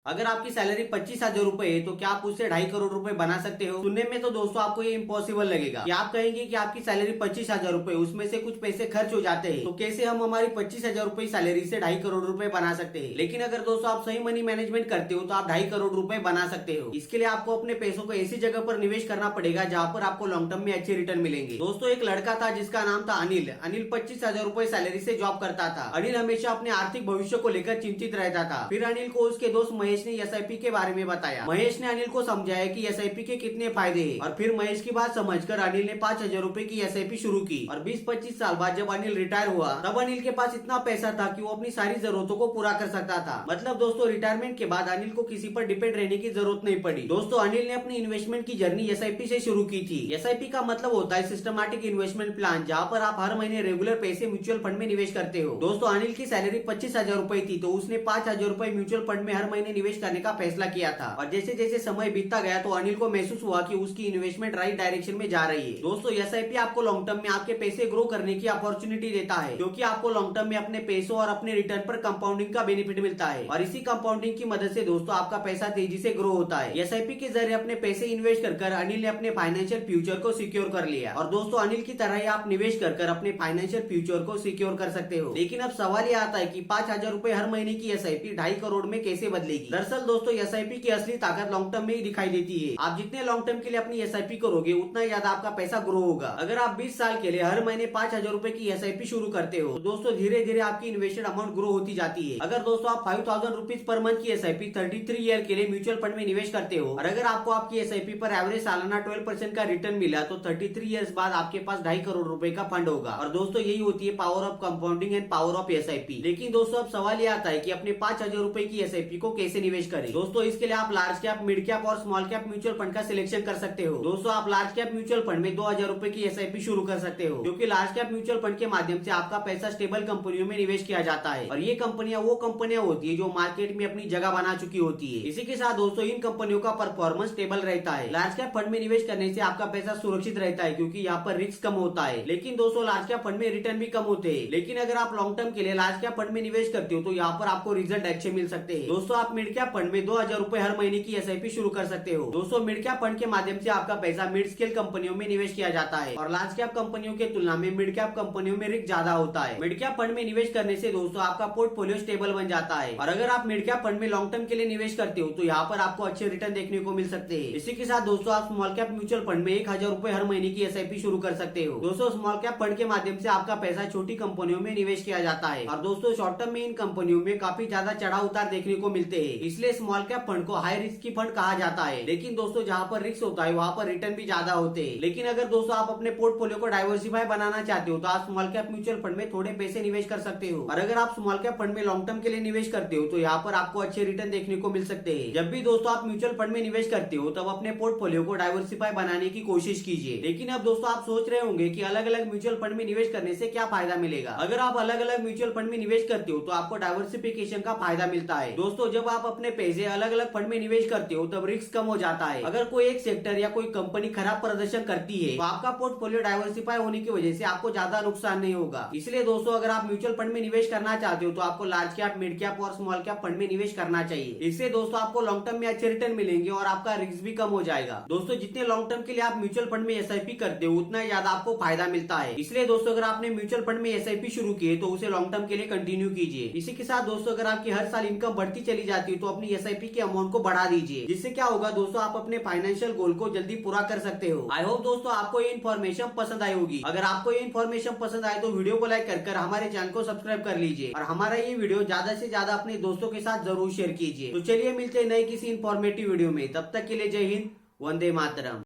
अगर आपकी सैलरी 25,000 रुपए है तो क्या आप उससे 2.5 करोड़ रुपए बना सकते हो? सुनने में तो दोस्तों आपको ये इम्पॉसिबल लगेगा कि आप कहेंगे कि आपकी सैलरी 25,000 रुपए, उसमें से कुछ पैसे खर्च हो जाते हैं, तो कैसे हम हमारी 25,000 रुपए सैलरी से 2.5 करोड़ रुपए बना सकते हैं? लेकिन अगर दोस्तों आप सही मनी मैनेजमेंट करते हो तो आप 2.5 करोड़ रुपए बना सकते हो। इसके लिए आपको अपने पैसों को ऐसी जगह पर निवेश करना पड़ेगा जहाँ पर आपको लॉन्ग टर्म में अच्छे रिटर्न मिलेंगे। दोस्तों एक लड़का था जिसका नाम था अनिल। अनिल 25,000 रुपए सैलरी से जॉब करता था। अनिल हमेशा अपने आर्थिक भविष्य को लेकर चिंतित रहता था। फिर अनिल को उसके दोस्त महेश ने एसआईपी के बारे में बताया। महेश ने अनिल को समझाया कि एसआईपी के कितने फायदे हैं और फिर महेश की बात समझकर अनिल ने 5,000 रुपए की एसआईपी शुरू की। और 20-25 साल बाद जब अनिल रिटायर हुआ तब अनिल के पास इतना पैसा था कि वो अपनी सारी जरूरतों को पूरा कर सकता था। मतलब दोस्तों रिटायरमेंट के बाद अनिल को किसी पर डिपेंड रहने की जरूरत नहीं पड़ी। दोस्तों अनिल ने अपनी इन्वेस्टमेंट की जर्नी एसआईपी से शुरू की थी। एसआईपी का मतलब होता है सिस्टमैटिक इन्वेस्टमेंट प्लान, जहाँ पर आप हर महीने रेगुलर पैसे म्यूचुअल फंड में निवेश करते हो। दोस्तों अनिल की सैलरी 25,000 रुपए थी तो उसने 5,000 रुपए म्यूचुअल फंड में हर महीने निवेश करने का फैसला किया था। और जैसे जैसे समय बीतता गया तो अनिल को महसूस हुआ कि उसकी इन्वेस्टमेंट राइट डायरेक्शन में जा रही है। दोस्तों एसआईपी आपको लॉन्ग टर्म में आपके पैसे ग्रो करने की अपॉर्चुनिटी देता है, क्योंकि आपको लॉन्ग टर्म में अपने पैसों और अपने रिटर्न पर कंपाउंडिंग का बेनिफिट मिलता है। और इसी कंपाउंडिंग की मदद से दोस्तों आपका पैसा तेजी से ग्रो होता है। एसआईपी के जरिए अपने पैसे इन्वेस्ट कर अनिल ने अपने फाइनेंशियल फ्यूचर को सिक्योर कर लिया। और दोस्तों अनिल की तरह ही आप निवेश कर अपने फाइनेंशियल फ्यूचर को सिक्योर कर सकते हो। लेकिन अब सवाल ये आता है कि 5,000 रुपए हर महीने की एसआईपी 2.5 करोड़ में कैसे बदलेगी? दरअसल दोस्तों एसआईपी की असली ताकत लॉन्ग टर्म में ही दिखाई देती है। आप जितने लॉन्ग टर्म के लिए अपनी एसआईपी करोगे उतना ही ज्यादा आपका पैसा ग्रो होगा। अगर आप 20 साल के लिए हर महीने 5,000 रुपए की एसआईपी शुरू करते हो तो दोस्तों धीरे धीरे आपकी इन्वेस्टेड अमाउंट ग्रो होती जाती है। अगर दोस्तों आप 5,000 रुपीज पर मंथ की एसआईपी 33 ईयर के लिए म्यूचुअल फंड में निवेश करते हो और अगर आपको आपकी एसआईपी पर एवरेज सालाना 12% का रिटर्न मिला तो 33 ईयर्स बाद आपके पास 2.5 करोड़ रुपए का फंड होगा। और दोस्तों यही होती है power of compounding and power of SIP. लेकिन दोस्तों अब सवाल ये आता है कि अपने 5,000 रुपए की एसआईपी को कैसे निवेश करें? दोस्तों इसके लिए आप लार्ज कैप, मिड कैप और स्मॉल कैप म्यूचुअल फंड का सिलेक्शन कर सकते हो। दोस्तों आप लार्ज कैप म्यूचुअल फंड में 2,000 रुपए की एसआईपी शुरू कर सकते हो, क्योंकि लार्ज कैप म्यूचुअल फंड के माध्यम से आपका पैसा स्टेबल कंपनियों में निवेश किया जाता है। और ये कंपनियां वो कंपनियां होती है जो मार्केट में अपनी जगह बना चुकी होती है। इसी के साथ दोस्तों इन कंपनियों का परफॉर्मेंस स्टेबल रहता है। लार्ज कैप फंड में निवेश करने से आपका पैसा सुरक्षित रहता है, क्योंकि यहाँ पर रिस्क कम होता है। लेकिन दोस्तों लार्ज कैप फंड में रिटर्न भी कम होते हैं। लेकिन अगर आप लॉन्ग टर्म के लिए लार्ज कैप फंड में निवेश करते हो तो यहाँ पर आपको रिजल्ट अच्छे मिल सकते हैं। दोस्तों आप मिड कैप फंड में 2,000 रुपए हर महीने की एसआईपी शुरू कर सकते हो। दोस्तों मिड कैप फंड के माध्यम से आपका पैसा मिड स्केल कंपनियों में निवेश किया जाता है और लार्ज कैप कंपनियों के तुलना में मिड कैप कंपनियों में रिस्क ज्यादा होता है। मिड कैप फंड में निवेश करने से दोस्तों आपका पोर्टफोलियो स्टेबल बन जाता है। और अगर आप मिड कैप फंड में लॉन्ग टर्म के लिए निवेश करते हो तो यहाँ पर आपको अच्छे रिटर्न देखने को मिल सकते हैं। इसी के साथ दोस्तों आप स्मॉल कैप म्यूचुअल फंड में 1,000 रुपए हर महीने की एसआईपी शुरू कर सकते हो। दोस्तों स्मॉल कैप फंड के माध्यम से आपका पैसा छोटी कंपनियों में निवेश किया जाता है और दोस्तों शॉर्ट टर्म में इन कंपनियों में काफी ज्यादा चढ़ाव उतार देखने को मिलते हैं। इसलिए स्मॉल कैप फंड को हाई रिस्क की फंड कहा जाता है। लेकिन दोस्तों जहाँ पर रिस्क होता है वहाँ पर रिटर्न भी ज्यादा होते हैं। लेकिन अगर दोस्तों आप अपने पोर्टफोलियो को डाइवर्सिफाई बनाना चाहते हो तो आप स्मॉल कैप म्यूचुअल फंड में थोड़े पैसे निवेश कर सकते हो। और अगर आप स्मॉल कैप फंड में लॉन्ग टर्म के लिए निवेश करते हो तो यहाँ पर आपको अच्छे रिटर्न देखने को मिल सकते हैं। जब भी दोस्तों आप म्यूचुअल फंड में निवेश करते हो तब अपने पोर्टफोलियो को डाइवर्सिफाई बनाने की कोशिश कीजिए। लेकिन अब दोस्तों आप सोच रहे होंगे कि अलग अलग म्यूचुअल फंड में निवेश करने से क्या फायदा मिलेगा? अगर आप अलग अलग म्यूचुअल फंड में निवेश करते हो तो आपको डाइवर्सिफिकेशन का फायदा मिलता है। दोस्तों जब आप अपने पैसे अलग अलग फंड में निवेश करते हो तब रिस्क कम हो जाता है। अगर कोई एक सेक्टर या कोई कंपनी खराब प्रदर्शन करती है तो आपका पोर्टफोलियो डाइवर्सिफाई होने की वजह से आपको ज्यादा नुकसान नहीं होगा। इसलिए दोस्तों अगर आप म्यूचुअल फंड में निवेश करना चाहते हो तो आपको लार्ज कैप, मिड कैप और स्मॉल कैप फंड में निवेश करना चाहिए। इससे दोस्तों आपको लॉन्ग टर्म में अच्छे रिटर्न मिलेंगे और आपका रिस्क भी कम हो जाएगा। दोस्तों जितने लॉन्ग टर्म के लिए आप म्यूचुअल फंड में एसआईपी करते हो उतना ज्यादा आपको फायदा मिलता है। इसलिए दोस्तों अगर आपने म्यूचुअल फंड में एसआईपी शुरू की है तो उसे लॉन्ग टर्म के लिए कंटिन्यू कीजिए। इसी के साथ दोस्तों अगर आपकी हर साल इनकम बढ़ती चली जाती है तो अपनी एसआईपी के अमाउंट को बढ़ा दीजिए। जिससे क्या होगा दोस्तों आप अपने फाइनेंशियल गोल को जल्दी पूरा कर सकते हो। आई होप दोस्तों आपको ये इन्फॉर्मेशन पसंद आई होगी। अगर आपको ये इन्फॉर्मेशन पसंद आए तो वीडियो को लाइक कर हमारे चैनल को सब्सक्राइब कर लीजिए और हमारा ये वीडियो ज्यादा से ज्यादा अपने दोस्तों के साथ जरूर शेयर कीजिए। तो चलिए मिलते हैं नए किसी इन्फॉर्मेटिव वीडियो में। तब तक के लिए जय हिंद, वंदे मातरम।